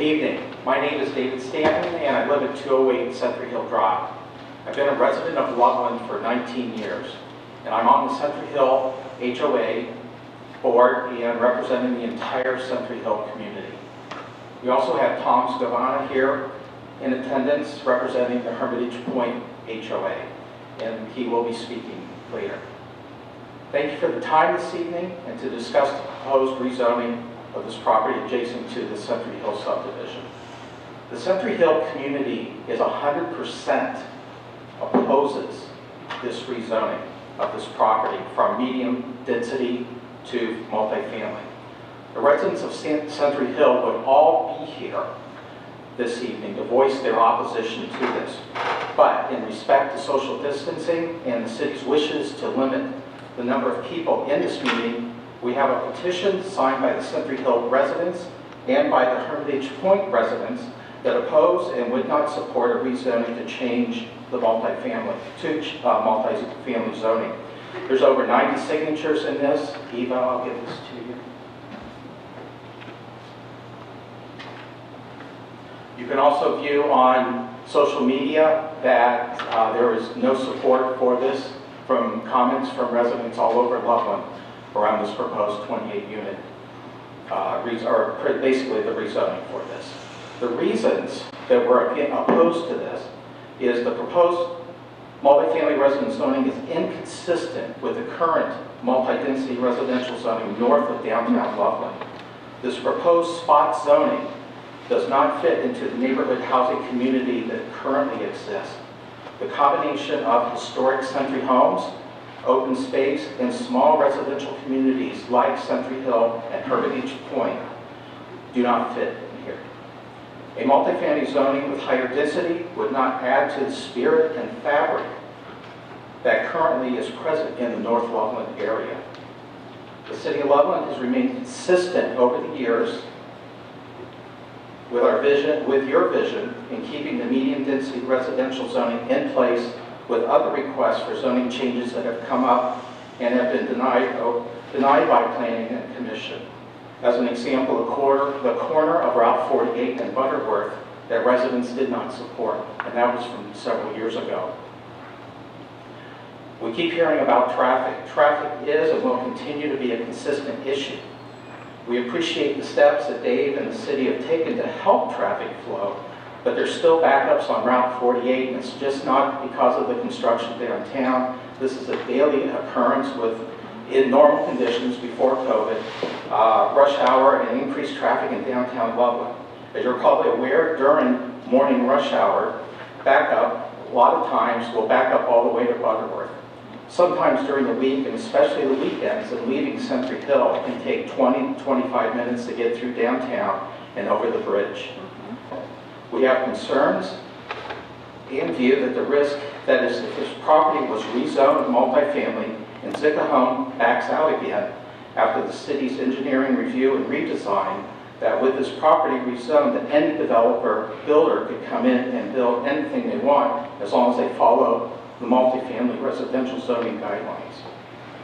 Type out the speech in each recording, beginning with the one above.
Good evening. My name is David Stanton, and I live at 208 Century Hill Drive. I've been a resident of Loveland for 19 years, and I'm on the Century Hill HOA board and representing the entire Century Hill community. We also have Tom Scavana here in attendance representing the Hermitage Point HOA, and he will be speaking later. Thank you for the time this evening and to discuss the proposed rezoning of this property adjacent to the Century Hill subdivision. The Century Hill community is 100% opposes this rezoning of this property from medium density to multifamily. The residents of Century Hill would all be here this evening to voice their opposition to this. But in respect to social distancing and the city's wishes to limit the number of people in this meeting, we have a petition signed by the Century Hill residents and by the Hermitage Point residents that oppose and would not support a rezoning to change the multifamily zoning. There's over 90 signatures in this. Eva, I'll give this to you. You can also view on social media that there is no support for this from comments from residents all over Loveland around this proposed 28-unit, or basically the rezoning for this. The reasons that we're opposed to this is the proposed multifamily residence zoning is inconsistent with the current multi-density residential zoning north of downtown Loveland. This proposed spot zoning does not fit into the neighborhood housing community that currently exists. The combination of historic century homes, open space, and small residential communities like Century Hill and Hermitage Point do not fit in here. A multifamily zoning with higher density would not add to the spirit and fabric that currently is present in the North Loveland area. The City of Loveland has remained consistent over the years with your vision in keeping the medium density residential zoning in place with other requests for zoning changes that have come up and have been denied by Planning and Commission. As an example, the corner of Route 48 and Butterworth that residents did not support, and that was from several years ago. We keep hearing about traffic. Traffic is and will continue to be a consistent issue. We appreciate the steps that Dave and the city have taken to help traffic flow, but there's still backups on Route 48, and it's just not because of the construction downtown. This is a daily occurrence in normal conditions before COVID, rush hour and increased traffic in downtown Loveland. As you're probably aware, during morning rush hour, backup, a lot of times will back up all the way to Butterworth. Sometimes during the week, and especially the weekends, and leaving Century Hill, it can take 20 to 25 minutes to get through downtown and over the bridge. We have concerns and view that the risk that is if this property was rezoned multifamily and Zika Home backs out again after the city's engineering review and redesign, that with this property rezoned, that any builder could come in and build anything they want as long as they follow the multifamily residential zoning guidelines.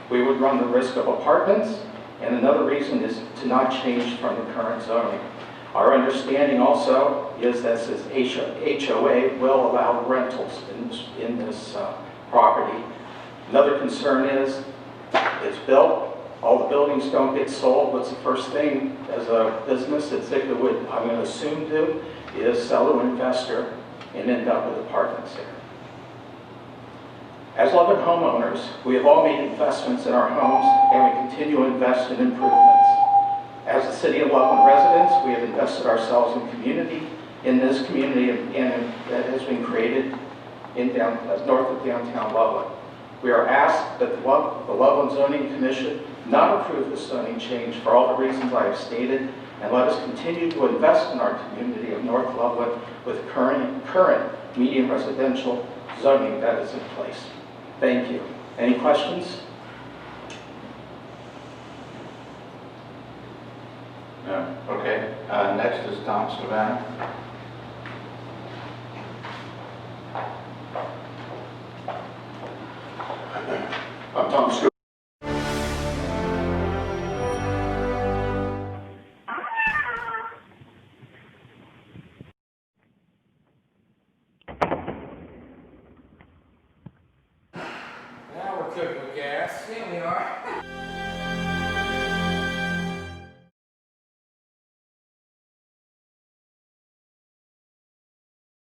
We would run the risk of apartments, and another reason is to not change from the current zoning. Our understanding also is that this HOA will allow rentals in this property. Another concern is it's built, all the buildings don't get sold. What's the first thing as a business that Zika would, I'm going to assume, do is sell to an investor and end up with apartments there. As Loveland homeowners, we have all made investments in our homes and we continue to invest in improvements. As the City of Loveland residents, we have invested ourselves in this community and that has been created in north of downtown Loveland. We are asked that the Loveland Zoning Commission not approve this zoning change for all the reasons I have stated, and let us continue to invest in our community of North Loveland with current medium residential zoning that is in place. Thank you. Any questions? No. Okay. Next is Tom Scavana. I'm Tom Scavana. Yes.